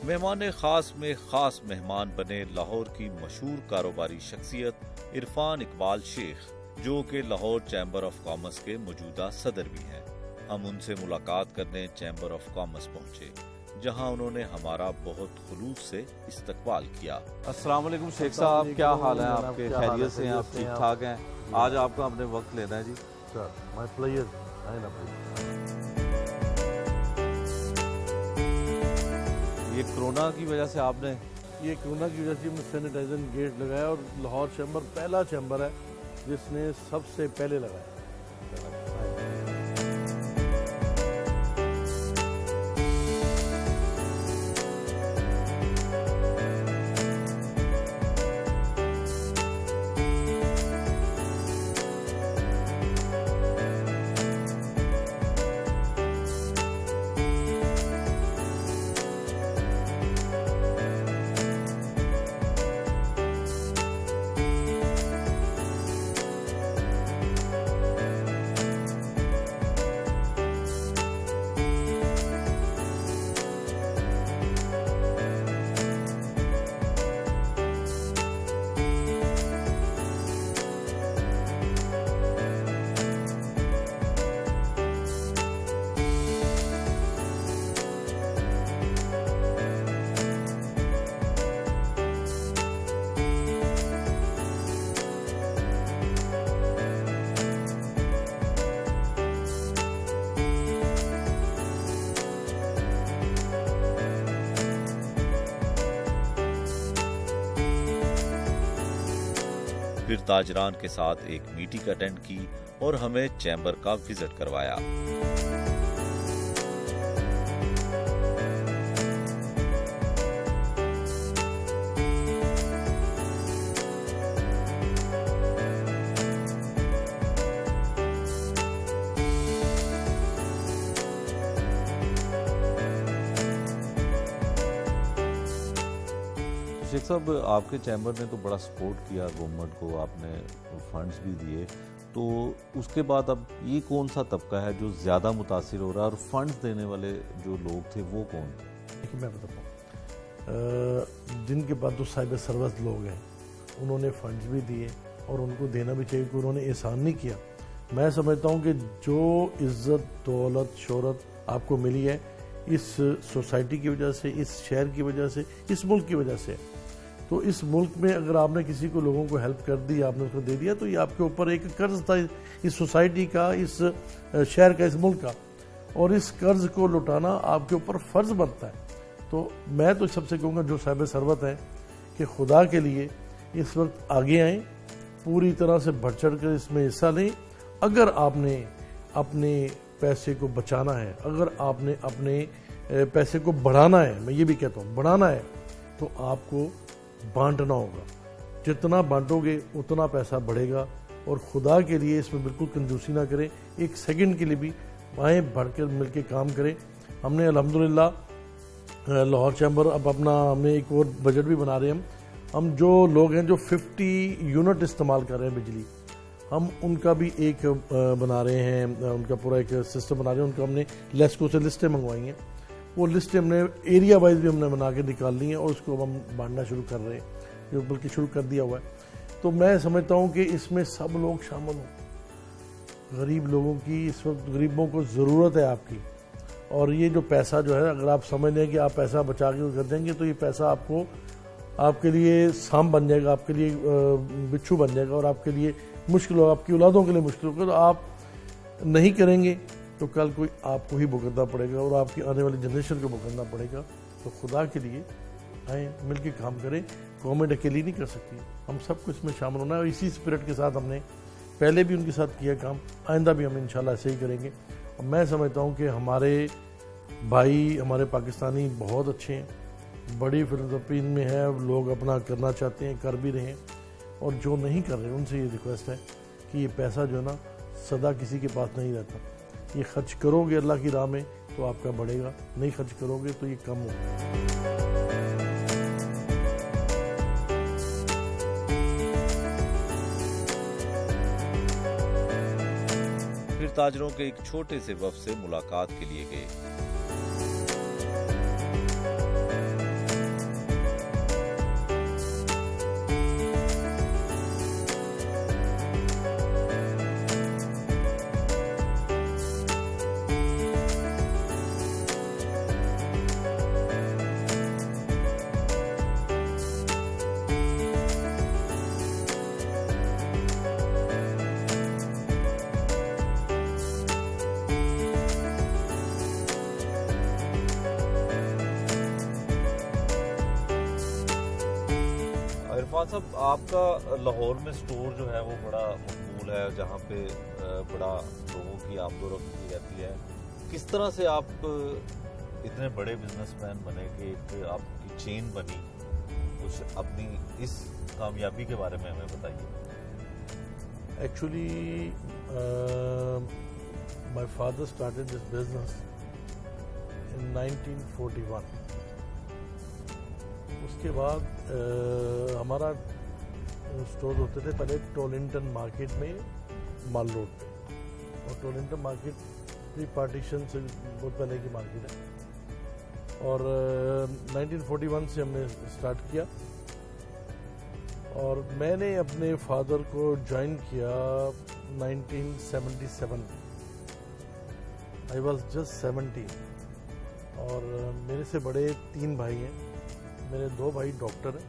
مہمان خاص میں خاص مہمان بنے لاہور کی مشہور کاروباری شخصیت عرفان اقبال شیخ، جو کہ لاہور چیمبر آف کامرس کے موجودہ صدر بھی ہیں۔ ہم ان سے ملاقات کرنے چیمبر آف کامرس پہنچے، جہاں انہوں نے ہمارا بہت خلوص سے استقبال کیا۔ السلام علیکم شیخ صاحب، کیا حال ہے آپ کے؟ خیریت سے ہیں آپ؟ ٹھیک ٹھاک ہیں؟ آج آپ کا اپنے وقت لینا ہے جی۔ یہ کرونا کی وجہ سے آپ نے کرونا کی وجہ سے ہم نے سینیٹائزر گیٹ لگایا، اور لاہور چیمبر پہلا چیمبر ہے جس نے سب سے پہلے لگایا۔ پھر تاجران کے ساتھ ایک میٹنگ اٹینڈ کی اور ہمیں چیمبر کا وزٹ کروایا۔ شیخ صاحب، آپ کے چیمبر نے تو بڑا سپورٹ کیا گورنمنٹ کو، آپ نے فنڈز بھی دیے، تو اس کے بعد اب یہ کون سا طبقہ ہے جو زیادہ متاثر ہو رہا ہے، اور فنڈز دینے والے جو لوگ تھے وہ کون تھے؟ دیکھیے میں بتاتا ہوں، جن کے بعد تو صاحب سروت لوگ ہیں، انہوں نے فنڈز بھی دیے اور ان کو دینا بھی چاہیے، کہ انہوں نے احسان نہیں کیا۔ میں سمجھتا ہوں کہ جو عزت، دولت، شہرت آپ کو ملی ہے اس سوسائٹی کی وجہ سے، اس شہر کی وجہ سے، اس ملک کی وجہ سے، تو اس ملک میں اگر آپ نے کسی کو، لوگوں کو ہیلپ کر دی، آپ نے اس کو دے دیا، تو یہ آپ کے اوپر ایک قرض تھا اس سوسائٹی کا، اس شہر کا، اس ملک کا، اور اس قرض کو لوٹانا آپ کے اوپر فرض بنتا ہے۔ تو میں تو سب سے کہوں گا جو صاحب ثروت ہیں کہ خدا کے لیے اس وقت آگے آئیں، پوری طرح سے بڑھ چڑھ کر اس میں حصہ لیں۔ اگر آپ نے اپنے پیسے کو بچانا ہے، اگر آپ نے اپنے پیسے کو بڑھانا ہے، میں یہ بھی کہتا ہوں بڑھانا ہے، تو آپ کو بانٹنا ہوگا۔ جتنا بانٹو گے اتنا پیسہ بڑھے گا، اور خدا کے لیے اس میں بالکل کنجوسی نہ کریں، ایک سیکنڈ کے لیے بھی آئیں، بڑھ کر مل کے کام کریں۔ ہم نے الحمدللہ لاہور چیمبر اب اپنا، ہم نے ایک اور بجٹ بھی بنا رہے ہیں۔ ہم جو لوگ ہیں جو 50 یونٹ استعمال کر رہے ہیں بجلی، ہم ان کا بھی ایک بنا رہے ہیں، ان کا پورا ایک سسٹم بنا رہے ہیں۔ ان کو ہم نے لیسکو سے لسٹیں منگوائی ہیں، وہ لسٹیں ہم نے ایریا وائز بھی ہم نے بنا کے نکال لی ہیں، اور اس کو ہم بانٹنا شروع کر رہے ہیں، بلکہ شروع کر دیا ہوا ہے۔ تو میں سمجھتا ہوں کہ اس میں سب لوگ شامل ہوں۔ غریب لوگوں کی اس وقت، غریبوں کو ضرورت ہے آپ کی، اور یہ جو پیسہ جو ہے، اگر آپ سمجھ لیں کہ آپ پیسہ بچا کے کر دیں گے، تو یہ پیسہ آپ کو، آپ کے لیے سام بن جائے گا، آپ کے لیے بچھو بن جائے گا، اور آپ کے لیے مشکل ہوگا، آپ کی اولادوں کے لیے مشکل ہوگا۔ تو آپ نہیں کریں گے تو کل کوئی آپ کو ہی بھگتنا پڑے گا، اور آپ کی آنے والی جنریشن کو بھگتنا پڑے گا۔ تو خدا کے لیے آئیں، مل کے کام کریں۔ گورنمنٹ اکیلی نہیں کر سکتی، ہم سب کو اس میں شامل ہونا ہے، اور اسی اسپرٹ کے ساتھ ہم نے پہلے بھی ان کے ساتھ کیا کام، آئندہ بھی ہم انشاءاللہ ایسے ہی کریں گے۔ اور میں سمجھتا ہوں کہ ہمارے بھائی، ہمارے پاکستانی بہت اچھے ہیں، بڑی فلسفین میں ہے، لوگ اپنا کرنا چاہتے ہیں، کر بھی رہے ہیں، اور جو نہیں کر رہے ان سے یہ ریکویسٹ ہے کہ یہ پیسہ جو ہے نا سدا کسی کے پاس نہیں رہتا، یہ خرچ کرو گے اللہ کی راہ میں تو آپ کا بڑھے گا، نہیں خرچ کرو گے تو یہ کم ہوگا۔ پھر تاجروں کے ایک چھوٹے سے وفد سے ملاقات کے لیے گئے۔ صاحب آپ کا لاہور میں سٹور جو ہے وہ بڑا مقبول ہے, جہاں پہ بڑا لوگوں کی آمد و رفت رہتی ہے. کس طرح سے آپ اتنے بڑے بزنس مین بنے کہ ایک آپ کی چین بنی, کچھ اپنی اس کامیابی کے بارے میں ہمیں بتائیے. Actually my father started this business in 1941. اس کے بعد ہمارا اسٹور ہوتے تھے پہلے ٹولنٹن مارکیٹ میں, مال روڈ پہ, اور ٹولنٹن مارکیٹ پری پارٹیشن سے بہت پہلے کی مارکیٹ ہے, اور 1941 سے ہم نے اسٹارٹ کیا. اور میں نے اپنے فادر کو جوائن کیا 1977 میں. I was just 17. اور میرے سے بڑے 3 بھائی ہیں. میرے 2 بھائی ڈاکٹر ہیں.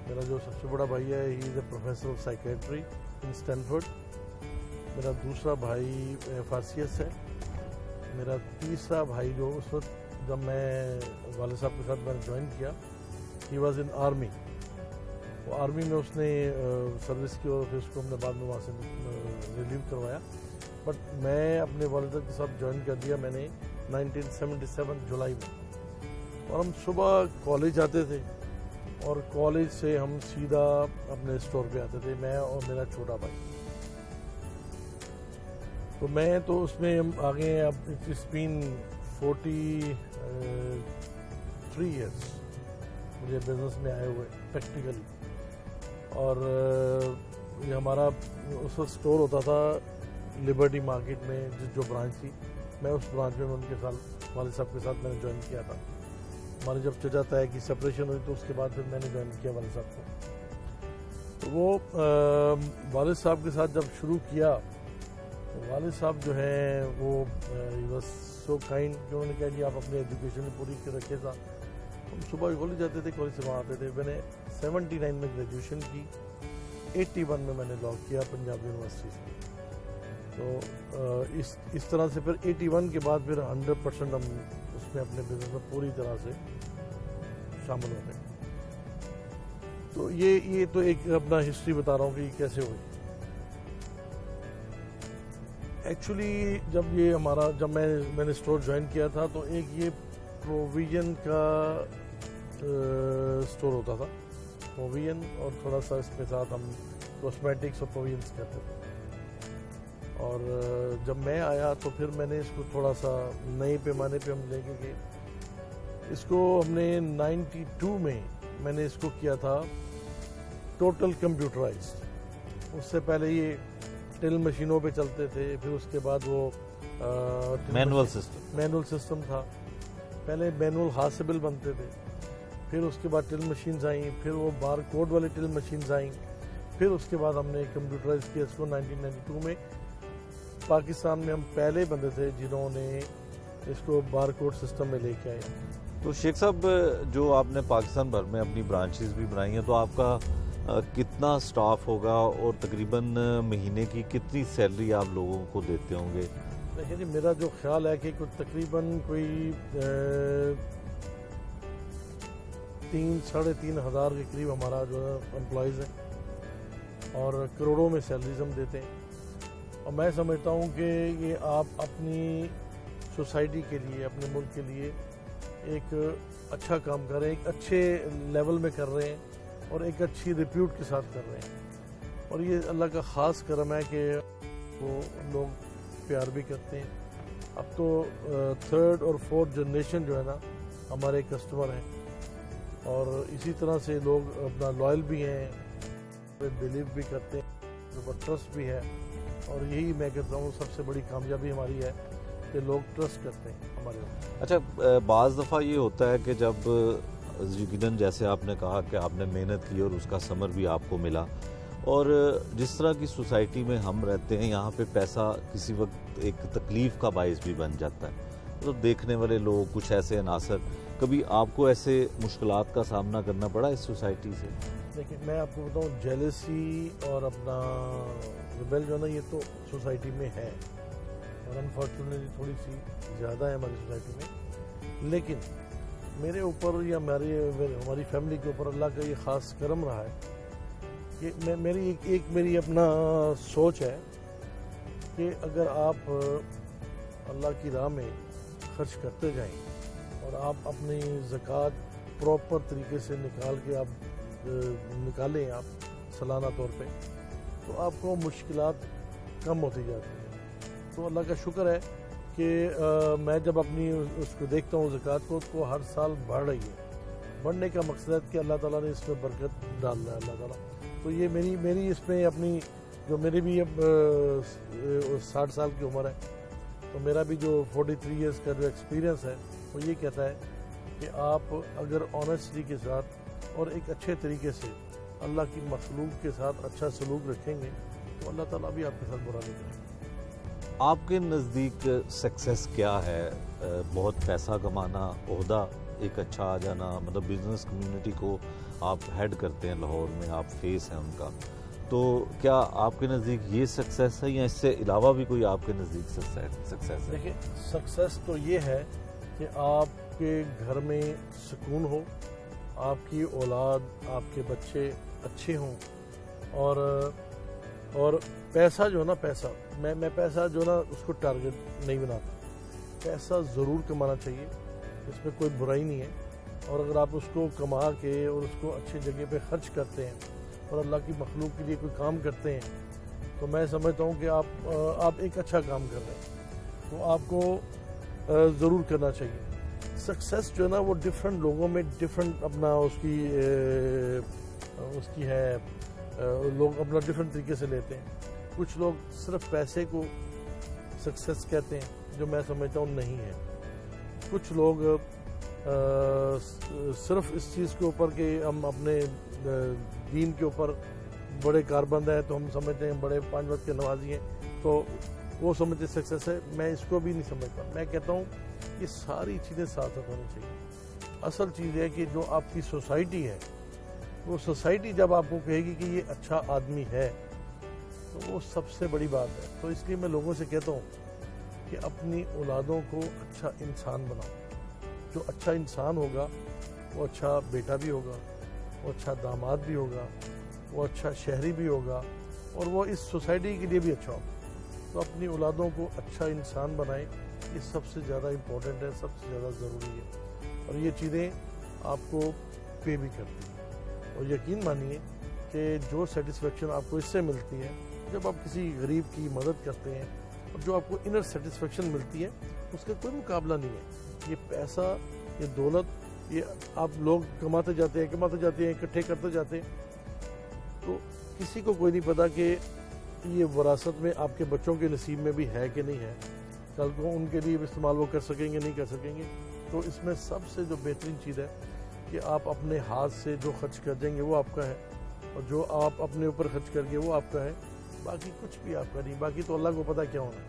میرا جو سب سے بڑا بھائی ہے he is a professor of psychiatry in Stanford. میرا دوسرا بھائی فارسیس ہے. میرا تیسرا بھائی جو اس وقت جب میں والد صاحب کے ساتھ میں نے جوائن کیا, ہی واز ان آرمی. وہ آرمی میں اس نے سروس کی اور پھر اس کو ہم نے بعد میں وہاں سے ریلیو کروایا. بٹ میں اپنے والدہ کے ساتھ جوائن کر دیا میں نے 1977 جولائی میں. اور ہم صبح کالج آتے تھے اور کالج سے ہم سیدھا اپنے اسٹور پہ آتے تھے, میں اور میرا چھوٹا بھائی. تو میں تو اس میں آگے اب اٹس بین 43 ایئرس مجھے بزنس میں آئے ہوئے پریکٹیکلی. اور یہ ہمارا اس وقت اسٹور ہوتا تھا لبرٹی مارکیٹ میں, جو برانچ تھی. میں اس برانچ میں ان کے ساتھ والد صاحب کے ساتھ میں نے جوائن کیا تھا. ہماری جب چچا طے کی سپریشن ہوئی تو اس کے بعد پھر میں نے جوائن کیا والد صاحب کو. تو وہ والد صاحب کے ساتھ جب شروع کیا تو والد صاحب جو ہیں وہ سو کائنڈ کہ انہوں نے کہا جی آپ اپنی ایجوکیشن پوری کر رکھے تھا. ہم صبح کالج جاتے تھے, کالج سے وہاں آتے تھے. میں نے 79 میں گریجویشن کی, 81 میں نے لاء کیا پنجاب یونیورسٹی سے. تو اس طرح سے پھر 81 کے بعد پھر 100% ہم اس میں اپنے بزنس میں پوری طرح سے شامل ہو گئے. تو یہ تو ایک اپنا ہسٹری بتا رہا ہوں کہ یہ کیسے ہوئی. ایکچولی جب میں نے اسٹور جوائن کیا تھا تو ایک یہ پروویژن کا اسٹور ہوتا تھا. پروویژن اور تھوڑا سا اس کے ساتھ ہم کاسمیٹکس اور پروویژنس کرتے تھے. اور جب میں آیا تو پھر میں نے اس کو تھوڑا سا نئے پیمانے پہ ہم لے کے گئے. اس کو ہم نے 92 میں نے اس کو کیا تھا ٹوٹل کمپیوٹرائزڈ. اس سے پہلے یہ ٹل مشینوں پہ چلتے تھے, پھر اس کے بعد وہ مینول سسٹم تھا. پہلے مینول ہاتھ سے بل بنتے تھے, پھر اس کے بعد ٹل مشینز آئیں, پھر وہ بار کوڈ والی ٹل مشینز آئیں, پھر اس کے بعد ہم نے کمپیوٹرائز کیا اس کو 1992 میں. پاکستان میں ہم پہلے بندے تھے جنہوں نے اس کو بار کوڈ سسٹم میں لے کے آئے. تو شیخ صاحب جو آپ نے پاکستان بھر میں اپنی برانچز بھی بنائی ہیں, تو آپ کا کتنا سٹاف ہوگا اور تقریباً مہینے کی کتنی سیلری آپ لوگوں کو دیتے ہوں گے؟ دیکھیں جی, میرا جو خیال ہے کہ تقریباً کوئی 3-3.5 ہزار کے قریب ہمارا جو ہے امپلائیز ہیں اور کروڑوں میں سیلریز ہم دیتے ہیں. اور میں سمجھتا ہوں کہ یہ آپ اپنی سوسائٹی کے لیے, اپنے ملک کے لیے ایک اچھا کام کر رہے ہیں, ایک اچھے لیول میں کر رہے ہیں اور ایک اچھی ریپیوٹ کے ساتھ کر رہے ہیں. اور یہ اللہ کا خاص کرم ہے کہ وہ لوگ پیار بھی کرتے ہیں. اب تو 3rd اور 4th جنریشن جو ہے نا ہمارے کسٹمر ہیں, اور اسی طرح سے لوگ اپنا لائل بھی ہیں, بلیو بھی کرتے ہیں, ٹرسٹ بھی ہے. اور یہی میں کہتا ہوں سب سے بڑی کامیابی ہماری ہے کہ لوگ ٹرسٹ کرتے ہیں ہمارے اوپر. اچھا, بعض دفعہ یہ ہوتا ہے کہ جب یقیناً جیسے آپ نے کہا کہ آپ نے محنت کی اور اس کا ثمر بھی آپ کو ملا, اور جس طرح کی سوسائٹی میں ہم رہتے ہیں یہاں پہ پیسہ کسی وقت ایک تکلیف کا باعث بھی بن جاتا ہے. تو دیکھنے والے لوگ, کچھ ایسے عناصر, کبھی آپ کو ایسے مشکلات کا سامنا کرنا پڑا اس سوسائٹی سے؟ لیکن میں آپ کو بتاؤں, جیلسی اور اپنا ریبیل جو ہے نا یہ تو سوسائٹی میں ہے, اور انفارچونیٹلی تھوڑی سی زیادہ ہے ہماری سوسائٹی میں. لیکن میرے اوپر یا ہماری فیملی کے اوپر اللہ کا یہ خاص کرم رہا ہے کہ میری اپنا سوچ ہے کہ اگر آپ اللہ کی راہ میں خرچ کرتے جائیں اور آپ اپنی زکوٰۃ پراپر طریقے سے نکالیں آپ سالانہ طور پہ، تو آپ کو مشکلات کم ہوتی جاتی ہیں. تو اللہ کا شکر ہے کہ میں جب اپنی اس کو دیکھتا ہوں زکوٰۃ کو، تو ہر سال بڑھ رہی ہے. بڑھنے کا مقصد ہے کہ اللہ تعالیٰ نے اس میں برکت ڈالنا ہے اللہ تعالیٰ. تو یہ میری اس میں اپنی جو میری بھی اب 60 سال کی عمر ہے، تو میرا بھی جو 43 ایئرس کا جو ایکسپیرینس ہے وہ یہ کہتا ہے کہ آپ اگر آنیسٹی کے ساتھ اور ایک اچھے طریقے سے اللہ کی مخلوق کے ساتھ اچھا سلوک رکھیں گے تو اللہ تعالیٰ بھی آپ کے ساتھ برا نہیں کرے گا. آپ کے نزدیک سکسیس کیا ہے؟ بہت پیسہ کمانا، عہدہ ایک اچھا آ جانا، مطلب بزنس کمیونٹی کو آپ ہیڈ کرتے ہیں لاہور میں، آپ فیس ہیں ان کا، تو کیا آپ کے نزدیک یہ سکسیس ہے یا اس سے علاوہ بھی کوئی آپ کے نزدیک سکسیس ہے؟ دیکھیں، سکسیس تو یہ ہے کہ آپ کے گھر میں سکون ہو، آپ کی اولاد، آپ کے بچے اچھے ہوں، اور پیسہ جو ہے نا، پیسہ میں پیسہ جو ہے نا اس کو ٹارگٹ نہیں بناتا. پیسہ ضرور کمانا چاہیے، اس میں کوئی برائی نہیں ہے. اور اگر آپ اس کو کما کے اور اس کو اچھی جگہ پہ خرچ کرتے ہیں اور اللہ کی مخلوق کے لیے کوئی کام کرتے ہیں، تو میں سمجھتا ہوں کہ آپ ایک اچھا کام کر رہے ہیں. تو آپ کو ضرور کرنا چاہیے. سکسیس جو ہے نا وہ ڈفرینٹ لوگوں میں ڈفرینٹ اپنا اس کی ہے، لوگ اپنا ڈفرینٹ طریقے سے لیتے ہیں. کچھ لوگ صرف پیسے کو سکسیس کہتے ہیں، جو میں سمجھتا ہوں نہیں ہے. کچھ لوگ صرف اس چیز کے اوپر کہ ہم اپنے دین کے اوپر بڑے کاربند ہیں تو ہم سمجھتے ہیں بڑے 5 وقت کے نمازی ہیں، تو وہ سمجھتے سکسیس ہے. میں اس کو بھی نہیں سمجھتا. میں کہتا ہوں یہ ساری چیزیں ساتھ ساتھ ہونی چاہیے. اصل چیز ہے کہ جو آپ کی سوسائٹی ہے، وہ سوسائٹی جب آپ کو کہے گی کہ یہ اچھا آدمی ہے، تو وہ سب سے بڑی بات ہے. تو اس لیے میں لوگوں سے کہتا ہوں کہ اپنی اولادوں کو اچھا انسان بناؤ. جو اچھا انسان ہوگا وہ اچھا بیٹا بھی ہوگا، وہ اچھا داماد بھی ہوگا، وہ اچھا شہری بھی ہوگا، اور وہ اس سوسائٹی کے لیے بھی اچھا ہوگا. تو اپنی اولادوں کو اچھا انسان بنائیں، یہ سب سے زیادہ امپورٹنٹ ہے، سب سے زیادہ ضروری ہے. اور یہ چیزیں آپ کو پے بھی کرتی ہیں. اور یقین مانیے کہ جو سیٹسفیکشن آپ کو اس سے ملتی ہے جب آپ کسی غریب کی مدد کرتے ہیں، اور جو آپ کو انر سیٹسفیکشن ملتی ہے، اس کا کوئی مقابلہ نہیں ہے. یہ پیسہ، یہ دولت، یہ آپ لوگ کماتے جاتے ہیں، اکٹھے کرتے جاتے ہیں، تو کسی کو کوئی نہیں پتا کہ یہ وراثت میں آپ کے بچوں کے نصیب میں بھی ہے کہ نہیں ہے. کل کو ان کے لیے استعمال وہ کر سکیں گے نہیں کر سکیں گے. تو اس میں سب سے جو بہترین چیز ہے کہ آپ اپنے ہاتھ سے جو خرچ کر دیں گے وہ آپ کا ہے، اور جو آپ اپنے اوپر خرچ کر گے وہ آپ کا ہے. باقی کچھ بھی آپ کا نہیں. باقی تو اللہ کو پتہ کیا ہونا ہے.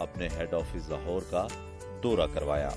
اپنے ہیڈ آفس لاہور کا دورہ کروایا.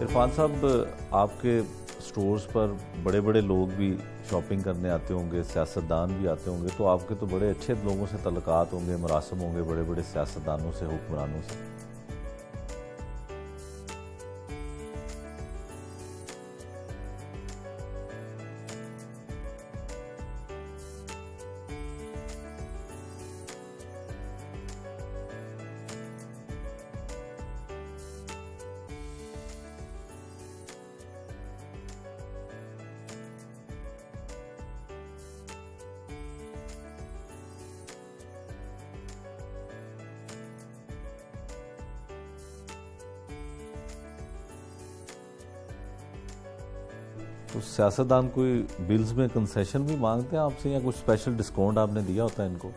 عرفان صاحب، آپ کے سٹورز پر بڑے بڑے لوگ بھی شاپنگ کرنے آتے ہوں گے، سیاستدان بھی آتے ہوں گے، تو آپ کے تو بڑے اچھے لوگوں سے تعلقات ہوں گے، مراسم ہوں گے بڑے بڑے سیاستدانوں سے، حکمرانوں سے. تو سیاستدان کوئی بلز میں کنسیشن بھی مانگتے ہیں آپ سے یا کچھ اسپیشل ڈسکاؤنٹ آپ نے دیا ہوتا ہے ان کو؟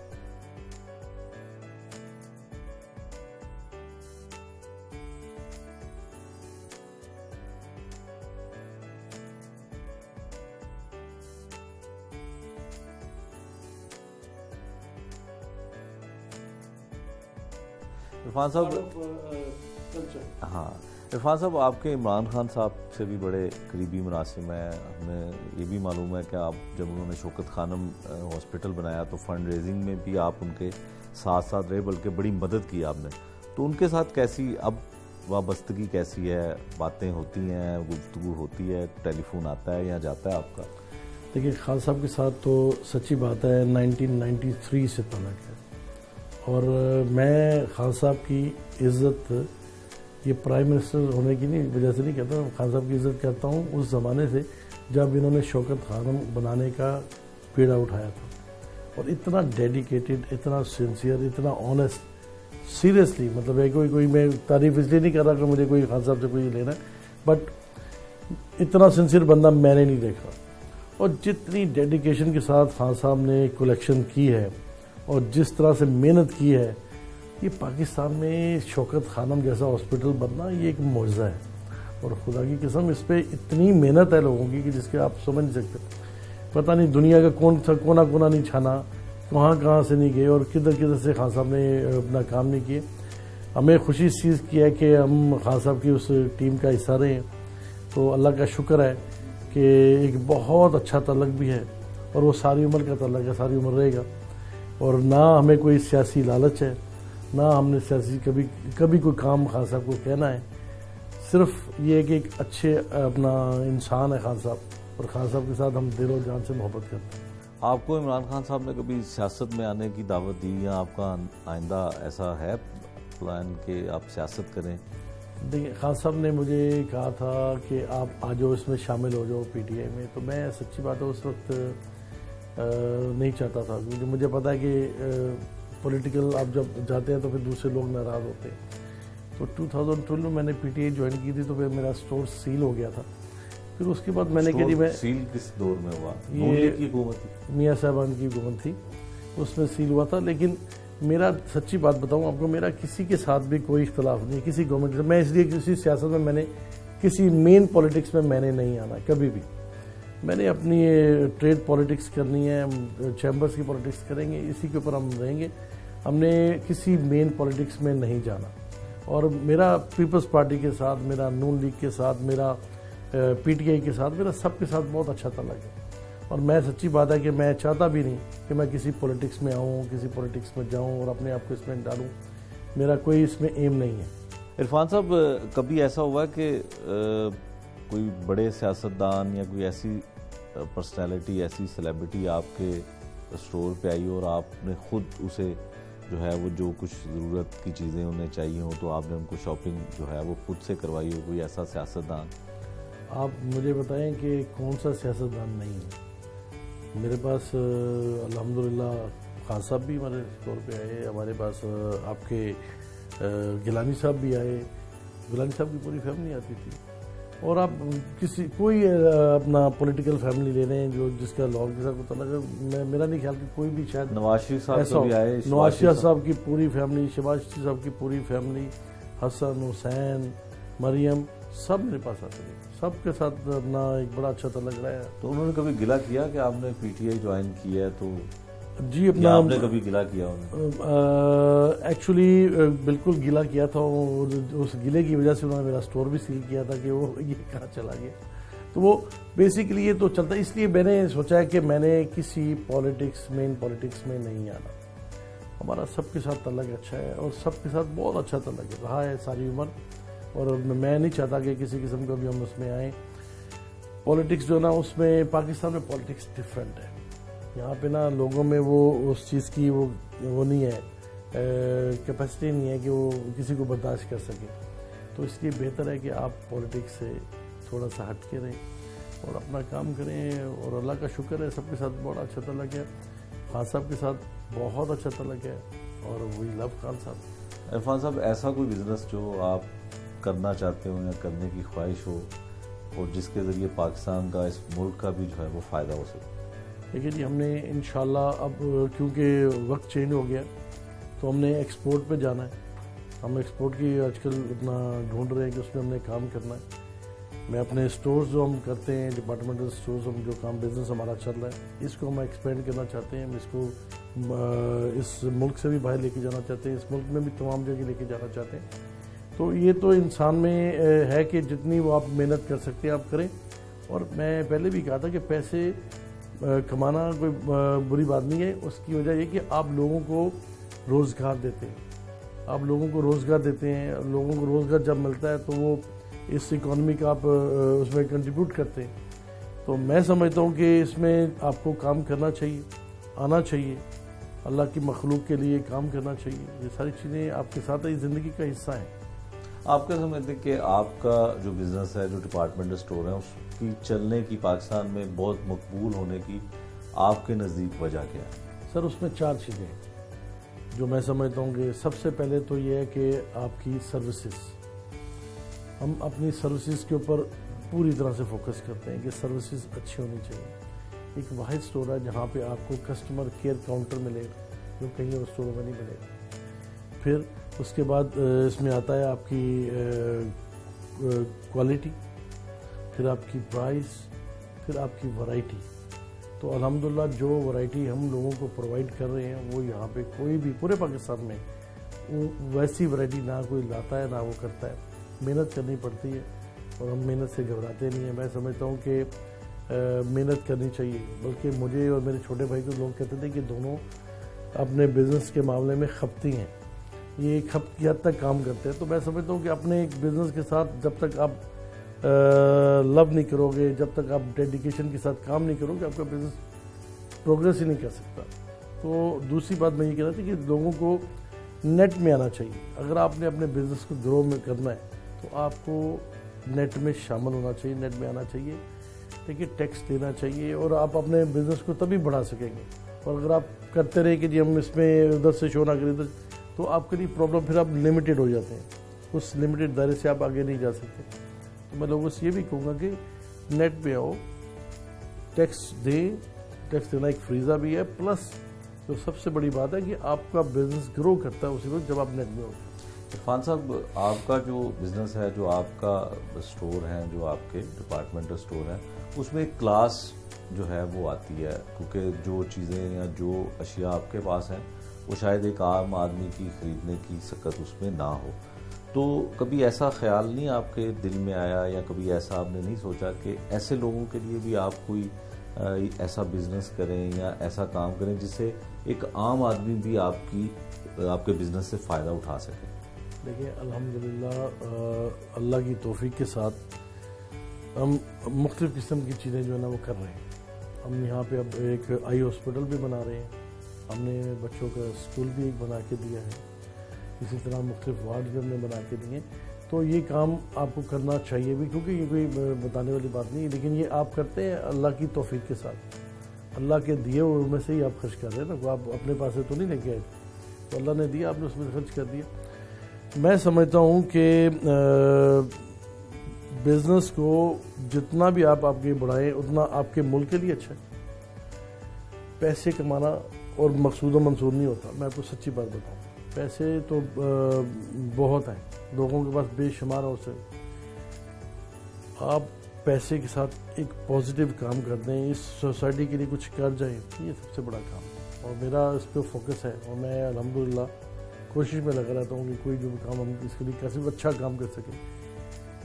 عرفان صاحب، ہاں عرفان صاحب، آپ کے عمران خان صاحب سے بھی بڑے قریبی مراسم ہیں. ہمیں یہ بھی معلوم ہے کہ آپ جب انہوں نے شوکت خانم ہاسپٹل بنایا تو فنڈ ریزنگ میں بھی آپ ان کے ساتھ ساتھ رہے، بلکہ بڑی مدد کی آپ نے. تو ان کے ساتھ کیسی اب وابستگی کیسی ہے؟ باتیں ہوتی ہیں، گفتگو ہوتی ہے، ٹیلی فون آتا ہے یا جاتا ہے آپ کا؟ دیکھیے، خان صاحب کے ساتھ تو سچی بات ہے 1993 سے تعلق ہے، اور میں خان صاحب کی عزت یہ پرائم منسٹر ہونے کی نہیں وجہ سے نہیں کہتا ہوں، خان صاحب کی عزت کرتا ہوں اس زمانے سے جب انہوں نے شوکت خانم بنانے کا بیڑا اٹھایا تھا. اور اتنا ڈیڈیکیٹڈ، اتنا سنسیئر، اتنا آنیسٹ، سیریسلی، مطلب ہے کوئی میں تعریف اس لیے نہیں کر رہا کہ مجھے کوئی خان صاحب سے کوئی لینا ہے، بٹ اتنا سنسیئر بندہ میں نے نہیں دیکھا. اور جتنی ڈیڈیکیشن کے ساتھ خان صاحب نے کلیکشن کی ہے اور جس طرح سے محنت کی ہے، یہ پاکستان میں شوکت خانم جیسا ہاسپٹل بننا یہ ایک معجزہ ہے. اور خدا کی قسم اس پہ اتنی محنت ہے لوگوں کی کہ جس کے آپ سمجھ نہیں سکتے. پتہ نہیں دنیا کا کون سا کونا نہیں چھانا، کہاں سے نہیں گئے اور کدھر سے خان صاحب نے اپنا کام نہیں کیے. ہمیں خوشی اس چیز کی ہے کہ ہم خان صاحب کی اس ٹیم کا حصہ رہے ہیں. تو اللہ کا شکر ہے کہ ایک بہت اچھا تعلق بھی ہے، اور وہ ساری عمر کا تعلق ہے، ساری عمر رہے گا. اور نہ ہمیں کوئی سیاسی لالچ ہے، نہ ہم نے سیاسی کبھی کوئی کام خان صاحب کو کہنا ہے. صرف یہ کہ ایک اچھے اپنا انسان ہے خان صاحب، اور خان صاحب کے ساتھ ہم دل و جان سے محبت کرتے ہیں. آپ کو عمران خان صاحب نے کبھی سیاست میں آنے کی دعوت دی یا آپ کا آئندہ ایسا ہے پلان کہ آپ سیاست کریں؟ دیکھیں، خان صاحب نے مجھے کہا تھا کہ آپ آ جاؤ، اس میں شامل ہو جاؤ پی ٹی آئی میں. تو میں سچی بات ہے اس وقت نہیں چاہتا تھا، کیونکہ مجھے پتا ہے کہ پولیٹیکل آپ جب جاتے ہیں تو پھر دوسرے لوگ ناراض ہوتے ہیں. تو 2012 میں نے پی ٹی آئی جوائن کی تھی، تو پھر میرا سٹور سیل ہو گیا تھا. پھر اس کے بعد میں نے کہا میں سیل کس دور میں ہوا؟ یہ کی حکومت تھی، میاں صاحبان کی حکومت تھی، اس میں سیل ہوا تھا. لیکن میرا سچی بات بتاؤں آپ کو، میرا کسی کے ساتھ بھی کوئی اختلاف نہیں کسی گورنمنٹ سے. میں اس لیے کسی سیاست میں نے کسی مین پولیٹکس میں نے نہیں آنا کبھی بھی. میں نے اپنی ٹریڈ پولیٹکس کرنی ہے، چیمبرز کی پولیٹکس کریں گے، اسی کے اوپر ہم رہیں گے. ہم نے کسی مین پولیٹکس میں نہیں جانا. اور میرا پیپلز پارٹی کے ساتھ، میرا نون لیگ کے ساتھ، میرا پی ٹی آئی کے ساتھ، میرا سب کے ساتھ بہت اچھا تعلق ہے. اور میں سچی بات ہے کہ میں چاہتا بھی نہیں کہ میں کسی پولیٹکس میں آؤں، کسی پولیٹکس میں جاؤں اور اپنے آپ کو اس میں ڈالوں. میرا کوئی اس میں ایم نہیں ہے. عرفان صاحب، کبھی ایسا ہوا کہ کوئی بڑے سیاستدان یا کوئی ایسی پرسنالٹی، ایسی سیلیبریٹی آپ کے اسٹور پہ آئی اور آپ نے خود اسے جو ہے وہ جو کچھ ضرورت کی چیزیں انہیں چاہیے ہوں تو آپ نے ان کو شاپنگ جو ہے وہ خود سے کروائی ہو؟ کوئی ایسا سیاستدان؟ آپ مجھے بتائیں کہ کون سا سیاستدان نہیں ہے. میرے پاس الحمدللہ خان صاحب بھی ہمارے اسٹور پہ آئے، ہمارے پاس آپ کے گیلانی صاحب بھی آئے، گیلانی صاحب کی پوری فیملی آتی تھی. اور آپ کوئی اپنا پولیٹیکل فیملی لے رہے ہیں جو جس کا لاہور کے ساتھ تعلق ہے، میرا نہیں خیال کہ کوئی بھی شاید نواز شریف صاحب بھی آئے، نواز شریف صاحب کی پوری فیملی، شہباز شریف صاحب کی پوری فیملی، حسن، حسین، مریم، سب میرے پاس آتے ہیں. سب کے ساتھ اپنا ایک بڑا اچھا تعلق رہا ہے. تو انہوں نے کبھی گلہ کیا کہ آپ نے پی ٹی آئی جوائن کی ہے تو؟ جی، اپنا آپ نے کبھی گلہ کیا انہیں؟ ایکچولی بالکل گلہ کیا تھا. اس گلے کی وجہ سے انہوں نے میرا سٹور بھی سیل کیا تھا کہ وہ یہ کہاں چلا گیا. تو وہ بیسیکلی یہ تو چلتا ہے. اس لیے میں نے سوچا ہے کہ میں نے کسی مین پولیٹکس میں نہیں آنا. ہمارا سب کے ساتھ تعلق اچھا ہے اور سب کے ساتھ بہت اچھا تعلق رہا ہے ساری عمر. اور میں نہیں چاہتا کہ کسی قسم کا بھی ہم اس میں آئیں. پولیٹکس جو نا اس میں پاکستان میں پولیٹکس ڈیفرنٹ ہے. یہاں پہ نا لوگوں میں وہ اس چیز کی وہ نہیں ہے، کیپیسٹی نہیں ہے کہ وہ کسی کو برداشت کر سکے. تو اس لیے بہتر ہے کہ آپ پولیٹکس سے تھوڑا سا ہٹ کے رہیں اور اپنا کام کریں. اور اللہ کا شکر ہے سب کے ساتھ بڑا اچھا تعلق ہے. خان صاحب کے ساتھ بہت اچھا تعلق ہے اور وی لو خان صاحب. عرفان صاحب، ایسا کوئی بزنس جو آپ کرنا چاہتے ہو یا کرنے کی خواہش ہو اور جس کے ذریعے پاکستان کا اس ملک کا بھی جو ہے وہ فائدہ ہو سکے؟ دیکھیے جی، ہم نے انشاءاللہ اب کیونکہ وقت چینج ہو گیا تو ہم نے ایکسپورٹ پہ جانا ہے. ہم ایکسپورٹ کی آج کل اتنا ڈھونڈ رہے ہیں کہ اس میں ہم نے کام کرنا ہے. میں اپنے سٹورز جو ہم کرتے ہیں ڈپارٹمنٹل سٹورز، ہم جو کام بزنس ہمارا چل رہا ہے اس کو ہم ایکسپینڈ کرنا چاہتے ہیں. ہم اس کو اس ملک سے بھی باہر لے کے جانا چاہتے ہیں، اس ملک میں بھی تمام جگہ لے کے جانا چاہتے ہیں. تو یہ تو انسان میں ہے کہ جتنی وہ آپ محنت کر سکتے ہیں آپ کریں. اور میں پہلے بھی کہا تھا کہ پیسے کمانا کوئی بری بات نہیں ہے. اس کی وجہ یہ کہ آپ لوگوں کو روزگار دیتے ہیں، آپ لوگوں کو روزگار دیتے ہیں. لوگوں کو روزگار جب ملتا ہے تو وہ اس اکانومی کا آپ اس میں کنٹریبیوٹ کرتے ہیں. تو میں سمجھتا ہوں کہ اس میں آپ کو کام کرنا چاہیے، آنا چاہیے، اللہ کی مخلوق کے لیے کام کرنا چاہیے. یہ ساری چیزیں آپ کے ساتھ زندگی کا حصہ ہیں. آپ کیا سمجھتے ہیں کہ آپ کا جو بزنس ہے، جو ڈپارٹمنٹل اسٹور ہے، اس کی چلنے کی، پاکستان میں بہت مقبول ہونے کی آپ کے نزدیک وجہ کیا ہے؟ سر اس میں 4 چیزیں ہیں جو میں سمجھتا ہوں کہ سب سے پہلے تو یہ ہے کہ آپ کی سروسز. ہم اپنی سروسز کے اوپر پوری طرح سے فوکس کرتے ہیں کہ سروسز اچھی ہونی چاہیے. ایک واحد اسٹور ہے جہاں پہ آپ کو کسٹمر کیئر کاؤنٹر ملے گا جو کہیں اور اسٹوروں میں نہیں ملے گا. پھر اس کے بعد اس میں آتا ہے آپ کی کوالٹی، پھر آپ کی پرائس، پھر آپ کی ورائٹی. تو الحمدللہ جو ورائٹی ہم لوگوں کو پرووائڈ کر رہے ہیں وہ یہاں پہ کوئی بھی پورے پاکستان میں ویسی ورائٹی نہ کوئی لاتا ہے نہ وہ کرتا ہے. محنت کرنی پڑتی ہے اور ہم محنت سے گھبراتے نہیں ہیں. میں سمجھتا ہوں کہ محنت کرنی چاہیے. بلکہ مجھے اور میرے چھوٹے بھائی کو لوگ کہتے تھے کہ دونوں اپنے بزنس کے معاملے میں خپتی ہیں، یہ ایک خپت کی حد تک کام کرتے ہیں. تو میں سمجھتا ہوں کہ اپنے ایک بزنس کے ساتھ جب تک آپ لو نہیں کرو گے، جب تک آپ ڈیڈیکیشن کے ساتھ کام نہیں کرو گے، آپ کا بزنس پروگریس ہی نہیں کر سکتا. تو دوسری بات میں یہ کہنا تھا کہ لوگوں کو نیٹ میں آنا چاہیے. اگر آپ نے اپنے بزنس کو گرو میں کرنا ہے تو آپ کو نیٹ میں شامل ہونا چاہیے، نیٹ میں آنا چاہیے. دیکھیے ٹیکس دینا چاہیے اور آپ اپنے بزنس کو تبھی بڑھا سکیں گے. اور اگر آپ کرتے رہے کہ جی ہم اس میں ادھر سے شو نہ کریں ادھر، تو آپ کے لیے پرابلم، پھر آپ لمیٹڈ ہو جاتے ہیں. اس لمیٹڈ دائرے سے آپ آگے نہیں جا سکتے. تو میں لوگوں سے یہ بھی کہوں گا کہ نیٹ پہ آؤ، ٹیکس دیں. ٹیکس دینا ایک فریضہ بھی ہے، پلس جو سب سے بڑی بات ہے کہ آپ کا بزنس گرو کرتا ہے اسی وقت جب آپ نیٹ میں ہو. عرفان صاحب، آپ کا جو بزنس ہے، جو آپ کا اسٹور ہے، جو آپ کے ڈپارٹمنٹل اسٹور ہے، اس میں ایک کلاس جو ہے وہ آتی ہے، کیونکہ جو چیزیں یا جو اشیاء آپ کے پاس ہیں وہ شاید ایک عام آدمی کی خریدنے کی سکت اس میں نہ ہو. تو کبھی ایسا خیال نہیں آپ کے دل میں آیا یا کبھی ایسا آپ نے نہیں سوچا کہ ایسے لوگوں کے لیے بھی آپ کوئی ایسا بزنس کریں یا ایسا کام کریں جس سے ایک عام آدمی بھی آپ کے بزنس سے فائدہ اٹھا سکے؟ دیکھیں الحمدللہ اللہ کی توفیق کے ساتھ ہم مختلف قسم کی چیزیں جو ہے نا وہ کر رہے ہیں. ہم یہاں پہ اب ایک آئی ہاسپٹل بھی بنا رہے ہیں. ہم نے بچوں کا اسکول بھی ایک بنا کے دیا ہے. اسی طرح مختلف وارڈ بھی ہم نے بنا کے دیے. تو یہ کام آپ کو کرنا چاہیے بھی، کیونکہ یہ کوئی بتانے والی بات نہیں ہے، لیکن یہ آپ کرتے ہیں اللہ کی توفیق کے ساتھ. اللہ کے دیے ہوئے میں سے ہی آپ خرچ کر رہے ہیں نا. آپ اپنے پاس سے تو نہیں لے کے آئے، تو اللہ نے دیا، آپ نے اس میں خرچ کر دیا. میں سمجھتا ہوں کہ بزنس کو جتنا بھی آپ کے بڑھائیں اتنا آپ کے ملک کے لیے اچھا ہے. پیسے کمانا اور مقصود و منصور نہیں ہوتا. میں آپ کو سچی بات بتاؤں، پیسے تو بہت ہیں، لوگوں کے پاس بے شمار ہو سے. آپ پیسے کے ساتھ ایک پازیٹیو کام کر دیں، اس سوسائٹی کے لیے کچھ کر جائیں، یہ سب سے بڑا کام. اور میرا اس پہ فوکس ہے اور میں الحمدللہ کوشش میں لگا رہتا ہوں کہ کوئی جو کام ہم اس کے لیے کیسے اچھا کام کر سکیں.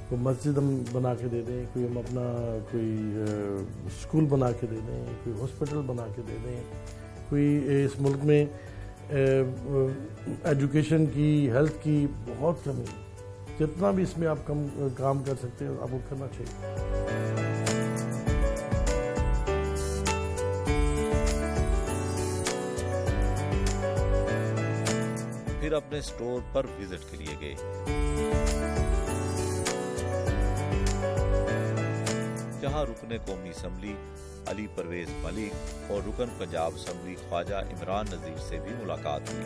کوئی مسجد ہم بنا کے دے دیں، کوئی ہم اپنا کوئی اسکول بنا کے دے دیں، کوئی ہاسپٹل بنا کے دے دیں. کوئی اس ملک میں ایجوکیشن کی، ہیلتھ کی بہت کمی ہے. جتنا بھی اس میں آپ کام کر سکتے ہیں آپ کو کرنا چاہیے. پھر اپنے اسٹور پر وزٹ کے لیے گئے. جہاں رکن قومی اسمبلی علی پرویز ملک اور رکن پنجاب اسمبلی خواجہ عمران نذیر سے بھی ملاقات ہوئی.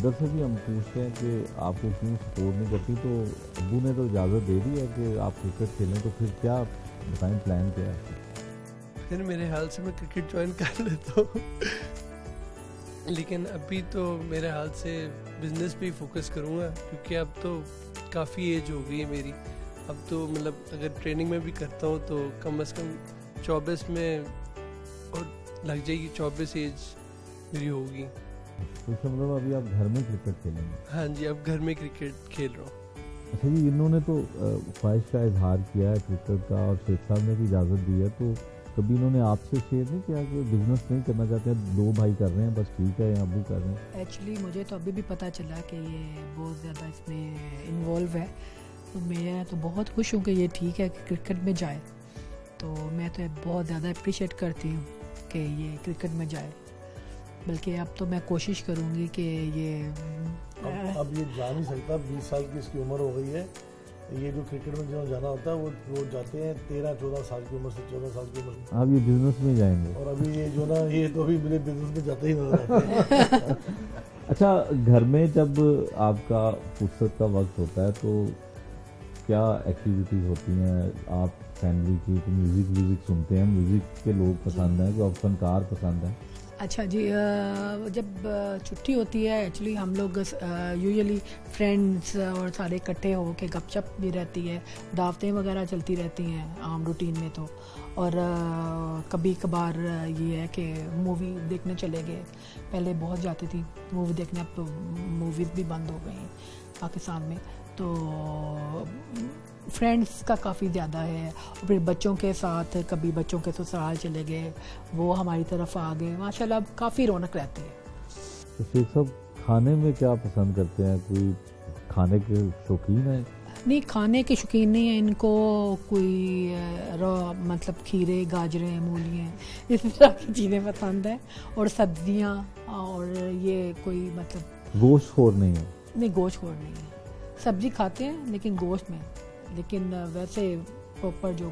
مدر سے بھی ہم پوچھتے ہیں کہ آپ کو کیوں سپورٹ نہیں کرتی, تو ابو نے تو اجازت دے دی ہے کہ آپ کرکٹ کھیلیں, تو پھر کیا بتائیں پلان کیا ہے؟ پھر میرے حال سے میں کرکٹ جوائن کر لیتا ہوں, لیکن ابھی تو میرے حال سے بزنس پہ ہی فوکس کروں گا, کیونکہ اب تو کافی ایج ہو گئی ہے میری. اب تو مطلب اگر ٹریننگ میں بھی کرتا ہوں تو کم از کم 24 میں اور لگ جائے گی, 24 ایج میری ہوگی. تو اس کا مطلب ابھی آپ گھر میں کرکٹ کھیلیں گے؟ ہاں جی, اب گھر میں کرکٹ کھیل رہا ہوں. اچھا جی, انہوں نے تو خواہش کا اظہار کیا ہے کرکٹ کا, اور شیخ صاحب نے بھی اجازت دی ہے, تو کبھی انہوں نے آپ سے شیئر نہیں کیا کہ بزنس نہیں کرنا چاہتے ہیں, 2 بھائی کر رہے ہیں بس ٹھیک ہے, یا ابو کر رہے ہیں؟ ایکچولی مجھے تو ابھی بھی پتہ چلا کہ یہ بہت زیادہ اس میں انوالو ہے, تو میں تو بہت خوش ہوں کہ یہ ٹھیک ہے کہ کرکٹ میں جائے. تو میں تو بہت زیادہ اپریشیٹ کرتی ہوں کہ یہ کرکٹ میں جائے, بلکہ اب تو میں کوشش کروں گی کہ یہ اب یہ جا نہیں سکتا, 20 سال کی اس کی عمر ہو گئی ہے. یہ جو کرکٹ میں جنہوں جانا ہوتا ہے وہ جاتے ہیں 13-14 سال کی عمر سے, 14 سال کی عمر سے. آپ یہ بزنس میں جائیں گے؟ اور ابھی یہ جو نا, یہ تو ابھی میرے بزنس میں جاتے ہی نظر آتے ہیں. اچھا, گھر میں جب آپ کا فرصت کا وقت ہوتا ہے تو کیا ایکٹیویٹیز ہوتی ہیں آپ فیملی کی؟ تو میوزک سنتے ہیں, میوزک کے لوگ پسند ہیں, جو فنکار پسند ہیں؟ اچھا جی, جب چھٹی ہوتی ہے ایکچولی ہم لوگ یوزلی فرینڈس اور سارے اکٹھے ہو کے گپ شپ بھی رہتی ہے, دعوتیں وغیرہ چلتی رہتی ہیں عام روٹین میں تو. اور کبھی کبھار یہ ہے کہ مووی دیکھنے چلے گئے, پہلے بہت جاتی تھی مووی دیکھنے, اب تو موویز بھی بند ہو گئی ہیں پاکستان میں. تو فرینڈس کا کافی زیادہ ہے, اور پھر بچوں کے ساتھ کبھی بچوں کے سسرال چلے گئے, وہ ہماری طرف آ گئے, ماشاء اللہ اب کافی رونق رہتی ہے. تو شیخ صاحب کھانے میں کیا پسند کرتے ہیں؟ کوئی کھانے کے شوقین ہیں؟ نہیں, کھانے کے شوقین نہیں ہیں ان کو, کوئی مطلب کھیرے, گاجریں, مولیاں, اس طرح کی چیزیں پسند ہیں, اور سبزیاں, اور یہ کوئی مطلب گوشت خور نہیں ہے؟ نہیں, گوشت خور نہیں ہے. سبزی کھاتے ہیں لیکن گوشت میں, لیکن ویسے پراپر جو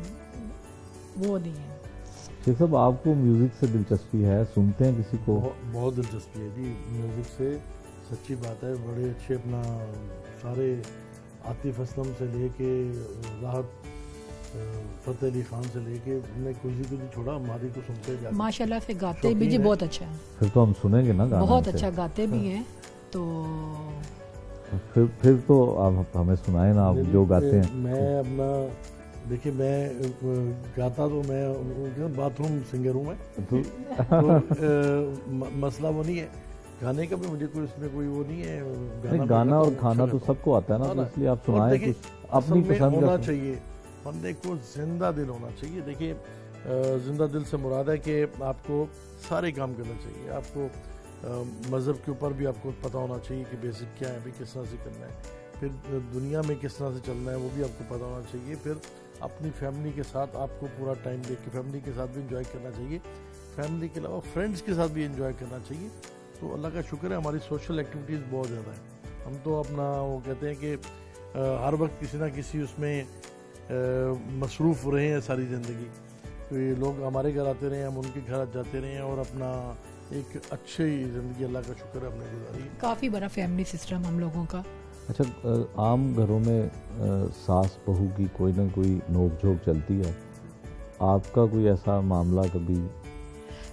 وہ نہیں ہے. شیخ صاحب آپ کو میوزک سے دلچسپی ہے, سنتے ہیں کسی کو؟ بہت دلچسپی ہے جی میوزک سے, سچی بات ہے. بڑے اچھے اپنا سارے عاطف اسلم سے لے کے راحت فتح علی خان سے لے کے, میں کسی کو نہیں چھوڑا, ہماری کو سنتے جاتے. ماشاء اللہ سے گاتے بھی جی بہت اچھا ہے. پھر تو ہم سنیں گے نا گانا, بہت اچھا گاتے بھی ہیں. تو پھر تو آپ ہمیں سنائیں نا, آپ جو گاتے ہیں. میں اپنا دیکھیے, میں گاتا تو میں باتھ روم سنگر ہوں میں, تو مسئلہ وہ نہیں ہے گانے کا بھی, مجھے کوئی اس میں کوئی وہ نہیں ہے. گانا اور کھانا تو سب کو آتا ہے نا, تو اس لیے آپ سنائیں کچھ اپنی پسند ہونا کا. چاہیے بندے کو زندہ دل ہونا چاہیے. دیکھیے زندہ دل سے مراد ہے کہ آپ کو سارے کام کرنا چاہیے. آپ کو مذہب کے اوپر بھی آپ کو پتہ ہونا چاہیے کہ بیسک کیا ہے, بھی کس طرح سے کرنا ہے, پھر دنیا میں کس طرح سے چلنا ہے وہ بھی آپ کو پتہ ہونا چاہیے. پھر اپنی فیملی کے ساتھ آپ کو پورا ٹائم دے کے فیملی کے ساتھ بھی انجوائے کرنا چاہیے, فیملی کے علاوہ فرینڈس کے ساتھ بھی انجوائے کرنا چاہیے. تو اللہ کا شکر ہے ہماری سوشل ایکٹیویٹیز بہت زیادہ ہیں. ہم تو اپنا وہ کہتے ہیں کہ ہر وقت کسی نہ کسی اس میں مصروف رہے ہیں ساری زندگی. تو یہ لوگ ہمارے گھر آتے رہے ہیں, ہم ان کے گھر جاتے رہے ہیں, اور اپنا ایک اچھی زندگی اللہ کا شکر ہے ہم نے گزاری. کافی بڑا فیملی سسٹم ہم لوگوں کا. اچھا, عام گھروں میں ساس بہو کی کوئی نہ کوئی نوک جھوک چلتی ہے, آپ کا کوئی ایسا معاملہ کبھی؟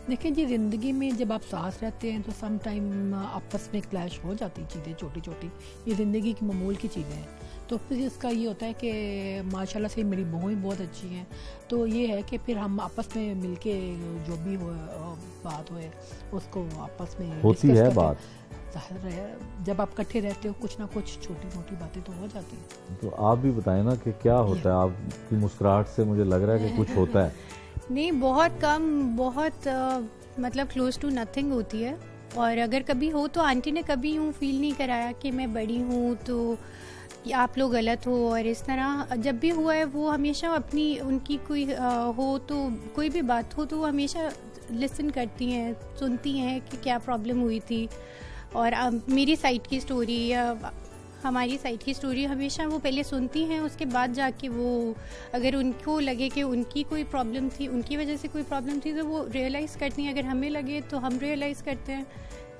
دیکھیں جی, زندگی میں جب آپ ساتھ رہتے ہیں تو سم ٹائم آپس میں کلیش ہو جاتی چیزیں چھوٹی چھوٹی, یہ زندگی کی معمول کی چیزیں ہیں. تو پھر اس کا یہ ہوتا ہے کہ ماشاء اللہ سے میری بہویں بہت اچھی ہیں, تو یہ ہے کہ پھر ہم آپس میں مل کے جو بھی ہو بات ہوئے اس کو آپس میں ہوتی ہے بات. ظاہر ہے جب آپ کٹھے رہتے ہو کچھ نہ کچھ چھوٹی موٹی باتیں تو ہو جاتی ہیں. تو آپ بھی بتائیں نا کہ کیا ہوتا ہے, آپ کی مسکراہٹ سے مجھے لگ رہا ہے کہ کچھ ہوتا ہے. نہیں, بہت کم, بہت مطلب کلوز ٹو نتھنگ ہوتی ہے. اور اگر کبھی ہو تو آنٹی نے کبھی یوں فیل نہیں کرایا کہ میں بڑی ہوں تو آپ لوگ غلط ہو, اور اس طرح جب بھی ہوا ہے وہ ہمیشہ اپنی ان کی کوئی ہو تو کوئی بھی بات ہو تو وہ ہمیشہ لسن کرتی ہیں, سنتی ہیں کہ کیا پرابلم ہوئی تھی, اور میری سائڈ کی اسٹوری یا ہماری سائڈ کی اسٹوری ہمیشہ وہ پہلے سنتی ہیں, اس کے بعد جا کے وہ اگر ان کو لگے کہ ان کی کوئی پرابلم تھی, ان کی وجہ سے کوئی پرابلم تھی, تو وہ ریئلائز کرتی ہیں. اگر ہمیں لگے تو ہم ریئلائز کرتے ہیں